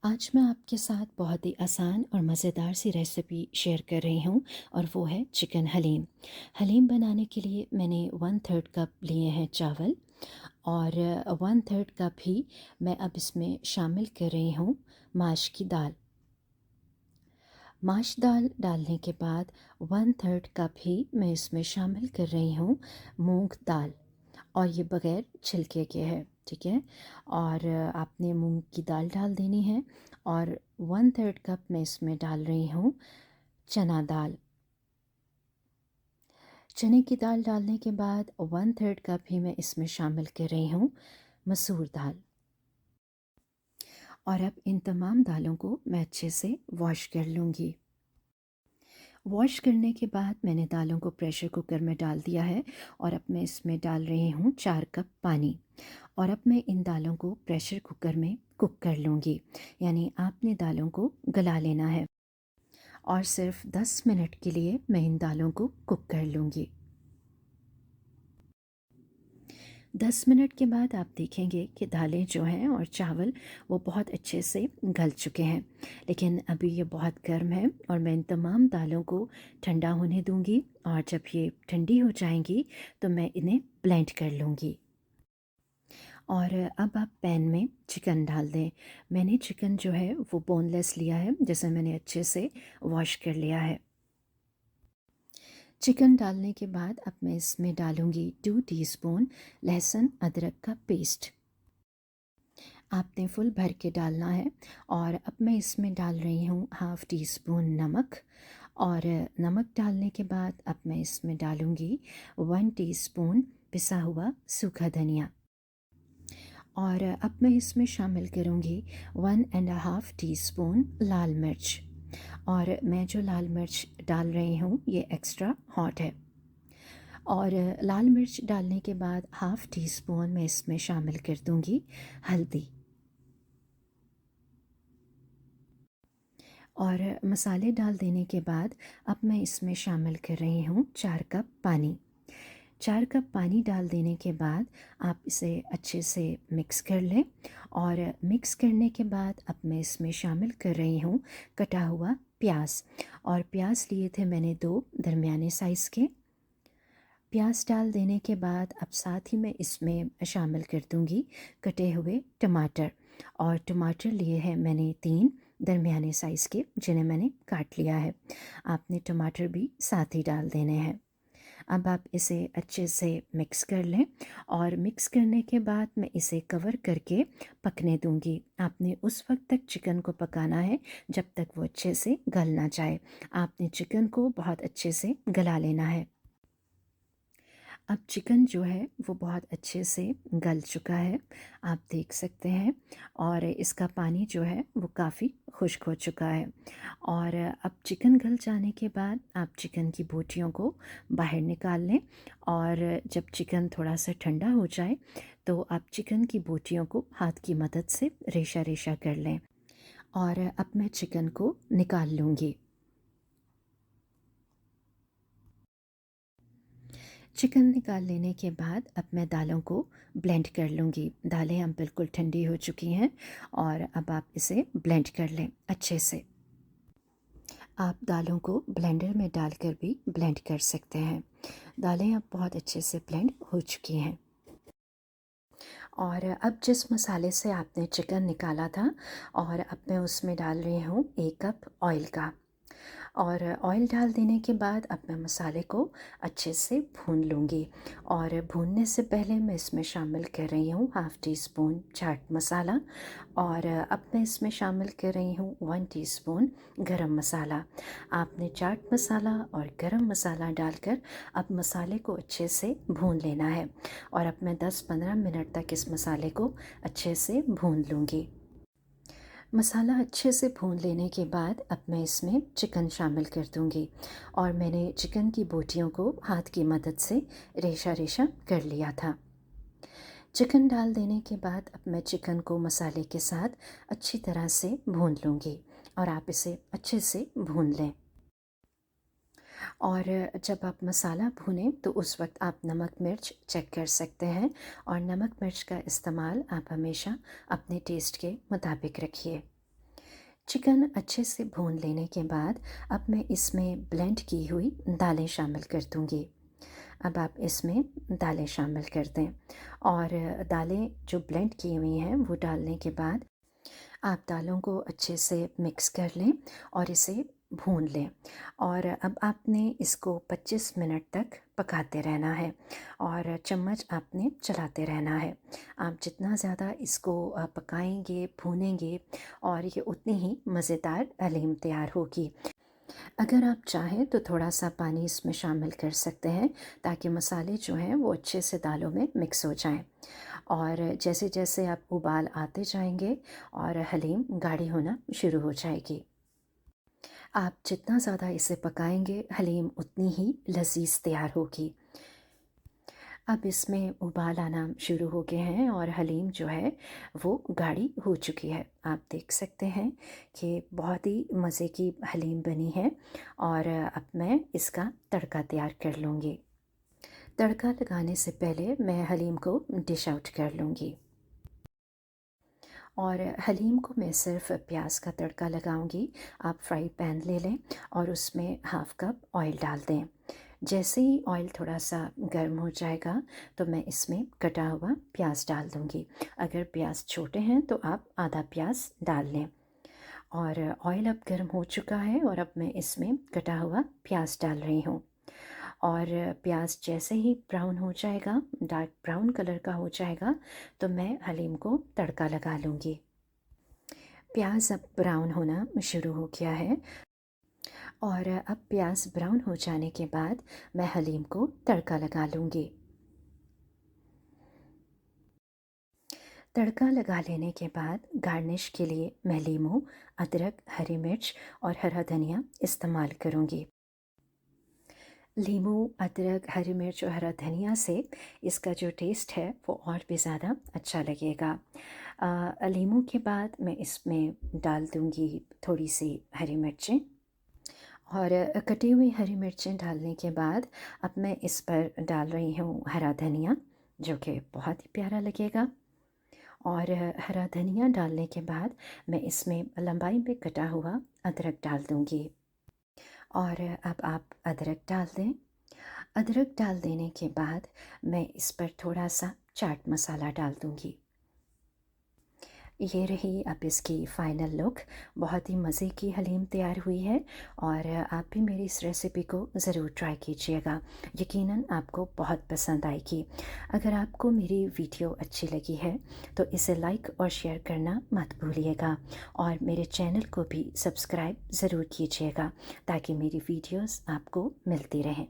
आज मैं आपके साथ बहुत ही आसान और मज़ेदार सी रेसिपी शेयर कर रही हूँ और वो है चिकन हलीम। हलीम बनाने के लिए मैंने 1/3 कप लिए हैं चावल और 1/3 कप ही मैं अब इसमें शामिल कर रही हूँ माश की दाल। माश दाल डालने के बाद 1/3 कप ही मैं इसमें शामिल कर रही हूँ मूंग दाल, और ये बग़ैर छिलके के है, ठीक है। और आपने मूंग की दाल डाल देनी है। और 1/3 कप मैं इसमें डाल रही हूँ चना दाल। चने की दाल डालने के बाद 1/3 कप ही मैं इसमें शामिल कर रही हूँ मसूर दाल। और अब इन तमाम दालों को मैं अच्छे से वॉश कर लूँगी। वॉश करने के बाद मैंने दालों को प्रेशर कुकर में डाल दिया है और अब मैं इसमें डाल रही हूँ 4 कप पानी। और अब मैं इन दालों को प्रेशर कुकर में कुक कर लूँगी, यानी आपने दालों को गला लेना है। और सिर्फ 10 मिनट के लिए मैं इन दालों को कुक कर लूँगी। 10 मिनट के बाद आप देखेंगे कि दालें जो हैं और चावल वो बहुत अच्छे से गल चुके हैं। लेकिन अभी ये बहुत गर्म है और मैं इन तमाम दालों को ठंडा होने दूंगी, और जब ये ठंडी हो जाएंगी तो मैं इन्हें ब्लेंड कर लूँगी। और अब आप पैन में चिकन डाल दें। मैंने चिकन जो है वो बोनलेस लिया है, जिसे मैंने अच्छे से वॉश कर लिया है। चिकन डालने के बाद अब मैं इसमें डालूंगी 2 टीस्पून लहसुन अदरक का पेस्ट। आपने फुल भर के डालना है। और अब मैं इसमें डाल रही हूँ हाफ़ टी स्पून नमक। और नमक डालने के बाद अब मैं इसमें डालूंगी 1 टीस्पून पिसा हुआ सूखा धनिया। और अब मैं इसमें शामिल करूंगी 1.5 टीस्पून लाल मिर्च। और मैं जो लाल मिर्च डाल रही हूँ ये एक्स्ट्रा हॉट है। और लाल मिर्च डालने के बाद हाफ़ टी स्पून मैं इसमें शामिल कर दूंगी हल्दी। और मसाले डाल देने के बाद अब मैं इसमें शामिल कर रही हूँ 4 कप पानी। 4 कप पानी डाल देने के बाद आप इसे अच्छे से मिक्स कर लें। और मिक्स करने के बाद अब मैं इसमें शामिल कर रही हूँ कटा हुआ प्याज। और प्याज लिए थे मैंने 2 दरमियाने साइज़ के। प्याज डाल देने के बाद अब साथ ही मैं इसमें शामिल कर दूंगी कटे हुए टमाटर। और टमाटर लिए हैं मैंने 3 दरमियाने साइज़ के, जिन्हें मैंने काट लिया है। आपने टमाटर भी साथ ही डाल देने हैं। अब आप इसे अच्छे से मिक्स कर लें। और मिक्स करने के बाद मैं इसे कवर करके पकने दूंगी। आपने उस वक्त तक चिकन को पकाना है जब तक वो अच्छे से गल ना जाए। आपने चिकन को बहुत अच्छे से गला लेना है। अब चिकन जो है वो बहुत अच्छे से गल चुका है, आप देख सकते हैं। और इसका पानी जो है वो काफ़ी खुश्क हो चुका है। और अब चिकन गल जाने के बाद आप चिकन की बोटियों को बाहर निकाल लें। और जब चिकन थोड़ा सा ठंडा हो जाए तो आप चिकन की बोटियों को हाथ की मदद से रेशा रेशा कर लें। और अब मैं चिकन को निकाल लूँगी। चिकन निकाल लेने के बाद अब मैं दालों को ब्लेंड कर लूँगी। दालें अब बिल्कुल ठंडी हो चुकी हैं और अब आप इसे ब्लेंड कर लें अच्छे से। आप दालों को ब्लेंडर में डालकर भी ब्लेंड कर सकते हैं। दालें अब बहुत अच्छे से ब्लेंड हो चुकी हैं। और अब जिस मसाले से आपने चिकन निकाला था, और अब मैं उसमें डाल रही हूँ 1 कप ऑयल का। और ऑयल डाल देने के बाद अब मैं मसाले को अच्छे से भून लूँगी। और भूनने से पहले मैं इसमें शामिल कर रही हूँ half tea spoon chaat masala. और अब मैं इसमें शामिल कर रही हूँ 1 टीस्पून गरम मसाला। आपने चाट मसाला और गरम मसाला डालकर अब मसाले को अच्छे से भून लेना है। और अब मैं 10-15 मिनट तक इस मसाले को अच्छे से भून लूँगी। मसाला अच्छे से भून लेने के बाद अब मैं इसमें चिकन शामिल कर दूंगी। और मैंने चिकन की बोटियों को हाथ की मदद से रेशा रेशा कर लिया था। चिकन डाल देने के बाद अब मैं चिकन को मसाले के साथ अच्छी तरह से भून लूँगी। और आप इसे अच्छे से भून लें। और जब आप मसाला भूनें तो उस वक्त आप नमक मिर्च चेक कर सकते हैं। और नमक मिर्च का इस्तेमाल आप हमेशा अपने टेस्ट के मुताबिक रखिए। चिकन अच्छे से भून लेने के बाद अब मैं इसमें ब्लेंड की हुई दालें शामिल कर दूँगी। अब आप इसमें दालें शामिल कर दें और दालें जो ब्लेंड की हुई हैं वो डालने के बाद आप दालों को अच्छे से मिक्स कर लें और इसे भून लें। और अब आपने इसको 25 मिनट तक पकाते रहना है और चम्मच आपने चलाते रहना है। आप जितना ज़्यादा इसको पकाएंगे, भूनेंगे और ये उतनी ही मज़ेदार हलीम तैयार होगी। अगर आप चाहें तो थोड़ा-सा पानी इसमें शामिल कर सकते हैं ताकि मसाले जो हैं वो अच्छे से दालों में मिक्स हो जाएँ। और जैसे-जैसे आप उबाल आते जाएँगे और हलीम गाढ़ी होना शुरू हो जाएगी। आप जितना ज़्यादा इसे पकाएँगे, हलीम उतनी ही लज़ीज़ तैयार होगी। अब इसमें उबाल आना शुरू हो गए हैं और हलीम जो है वो गाढ़ी हो चुकी है। आप देख सकते हैं कि बहुत ही मज़े की हलीम बनी है और अब मैं इसका तड़का तैयार कर लूँगी। तड़का लगाने से पहले मैं हलीम को डिश आउट कर लूँगी और हलीम को मैं सिर्फ़ प्याज का तड़का लगाऊंगी। आप फ्राई पैन ले लें और उसमें हाफ़ कप ऑयल डाल दें। जैसे ही ऑयल थोड़ा सा गर्म हो जाएगा तो मैं इसमें कटा हुआ प्याज डाल दूंगी। अगर प्याज छोटे हैं तो आप आधा प्याज डाल लें। और ऑयल अब गर्म हो चुका है और अब मैं इसमें कटा हुआ प्याज डाल रही हूँ। और प्याज जैसे ही ब्राउन हो जाएगा, डार्क ब्राउन कलर का हो जाएगा, तो मैं हलीम को तड़का लगा लूँगी। प्याज अब ब्राउन होना शुरू हो गया है और अब प्याज ब्राउन हो जाने के बाद मैं हलीम को तड़का लगा लूँगी। तड़का लगा लेने के बाद गार्निश के लिए मैं लीमू, अदरक, हरी मिर्च और हरा धनिया इस्तेमाल करूँगी। लीमू, अदरक, हरी मिर्च और हरा धनिया से इसका जो टेस्ट है वो और भी ज़्यादा अच्छा लगेगा। लीमू के बाद मैं इसमें डाल दूँगी थोड़ी सी हरी मिर्चें और कटी हुई हरी मिर्चें डालने के बाद अब मैं इस पर डाल रही हूँ हरा धनिया, जो कि बहुत ही प्यारा लगेगा। और हरा धनिया डालने के बाद मैं इसमें लंबाई में कटा हुआ अदरक डाल दूँगी और अब आप अदरक डाल दें। अदरक डाल देने के बाद मैं इस पर थोड़ा-सा चाट मसाला डाल दूँगी। ये रही अब इसकी फ़ाइनल लुक। बहुत ही मज़े की हलीम तैयार हुई है और आप भी मेरी इस रेसिपी को ज़रूर ट्राई कीजिएगा। यकीनन आपको बहुत पसंद आएगी। अगर आपको मेरी वीडियो अच्छी लगी है तो इसे लाइक और शेयर करना मत भूलिएगा और मेरे चैनल को भी सब्सक्राइब ज़रूर कीजिएगा ताकि मेरी वीडियोज़ आपको मिलती रहें।